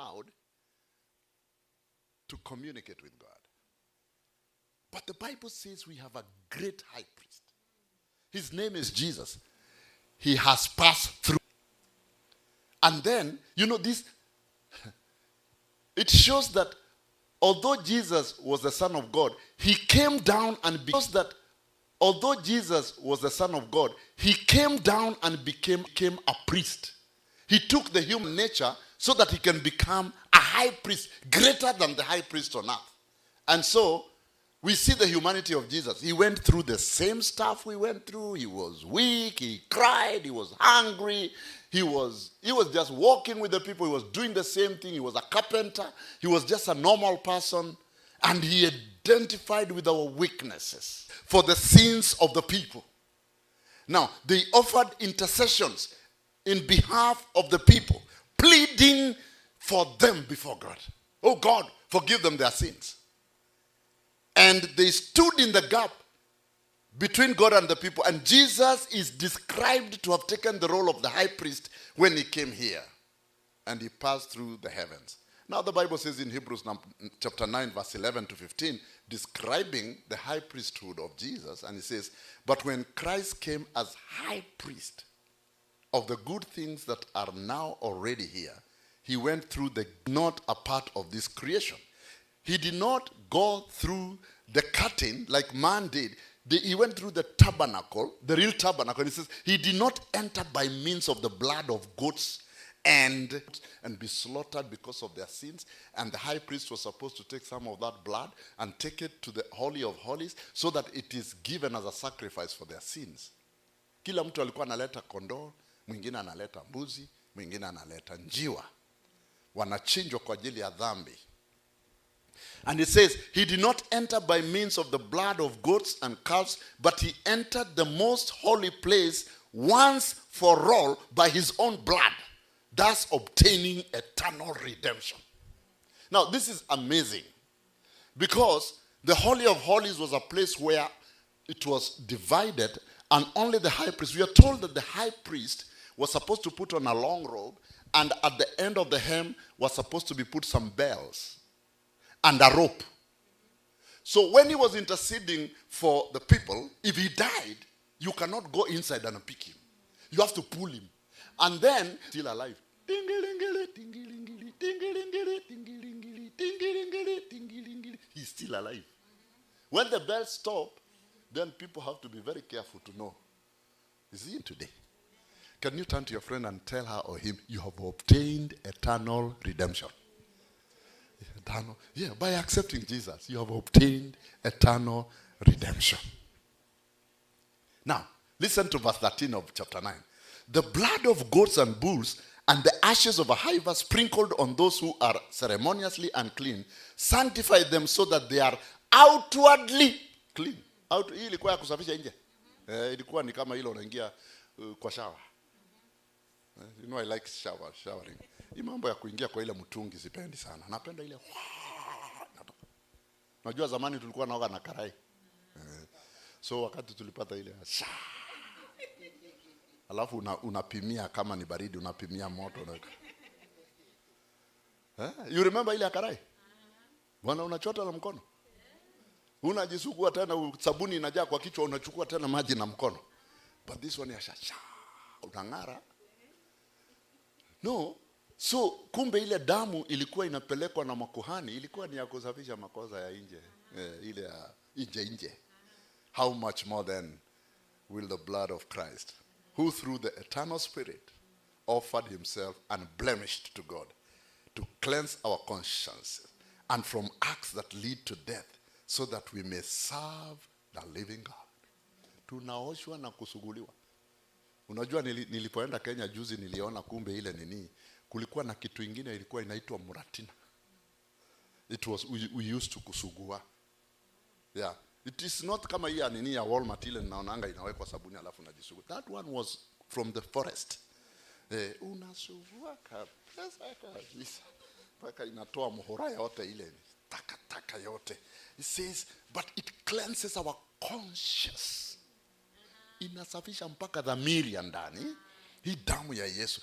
allowed to communicate with God. But the Bible says we have a great high priest. His name is Jesus. He has passed through. And then, this, it shows that although Jesus was the Son of God, he came down and became a priest. He took the human nature so that he can become a high priest, greater than the high priest on earth. And so, we see the humanity of Jesus. He went through the same stuff we went through. He was weak, he cried, he was hungry. He was just walking with the people. He was doing the same thing. He was a carpenter. He was just a normal person. And he identified with our weaknesses for the sins of the people. Now, they offered intercessions in behalf of the people, pleading for them before God. Oh God, forgive them their sins. And they stood in the gap between God and the people. And Jesus is described to have taken the role of the high priest when he came here. And he passed through the heavens. Now the Bible says in Hebrews chapter 9, verse 11 to 15, describing the high priesthood of Jesus. And it says, but when Christ came as high priest of the good things that are now already here, he went through not a part of this creation. He did not go through the curtain like man did. He went through the tabernacle, the real tabernacle. And he says, he did not enter by means of the blood of goats and be slaughtered because of their sins. And the high priest was supposed to take some of that blood and take it to the Holy of Holies so that it is given as a sacrifice for their sins. Kila mtu alikuwa analeta kondoo, mwingine analeta mbuzi, mwingine analeta njiwa. Wanachinjwa kwa ajili ya dhambi. And it says, he did not enter by means of the blood of goats and calves, but he entered the most holy place once for all by his own blood, thus obtaining eternal redemption. Now, this is amazing because the Holy of Holies was a place where it was divided and only the high priest. We are told that the high priest was supposed to put on a long robe, and at the end of the hem was supposed to be put some bells and a rope. So when he was interceding for the people, if he died, you cannot go inside and pick him. You have to pull him. And then, still alive. He's still alive. When the bells stop, then people have to be very careful to know, is he in today? Can you turn to your friend and tell her or him, you have obtained eternal redemption? Eternal. Yeah, by accepting Jesus, you have obtained eternal redemption. Now, listen to verse 13 of chapter 9. The blood of goats and bulls and the ashes of a heifer sprinkled on those who are ceremoniously unclean sanctify them so that they are outwardly clean. Hii ilikuwa ya kusafisha nje. Ilikuwa ni kama hilo unaingia kwa shower. You know I like showering. Hii mambo ya kuingia kwa ile mtungi sipendi sana. Napenda ile. Najua zamani tulikuwa naoga na karai. So wakati tulipata ile alafu unapimia kama ni baridi, unapimia moto. You remember ile karai? Wana unachota na mkono. Unajisugua tena, sabuni inajaa kwa kichwa, unachukua tena maji na mkono. But this one unang'ara. No. So kumbe ile damu ilikuwa inapelekwa na makuhani, ilikuwa ni ya kusafisha makosa ya nje. Ile ya nje. How much more then will the blood of Christ, who through the eternal Spirit offered himself unblemished to God, to cleanse our conscience and from acts that lead to death, so that we may serve the living God. Tunaoshwa na kusuguliwa. Unajua nilipoenda Kenya juzi niliona kumbe ile nini, kulikuwa na kitu ingine ilikuwa inaitwa muratina. It was we used to kusugua. Yeah. It is not kama hii nini ya Walmart ile naonanga inawekwa sabuni alafu unajisugua. That one was from the forest. Unasugua kabisa. Paka inatoa muhora yote ile. Taka yote. It says, but it cleanses our conscience. Inasafisha mpaka dhamiri ya ndani. Hii damu ya Yesu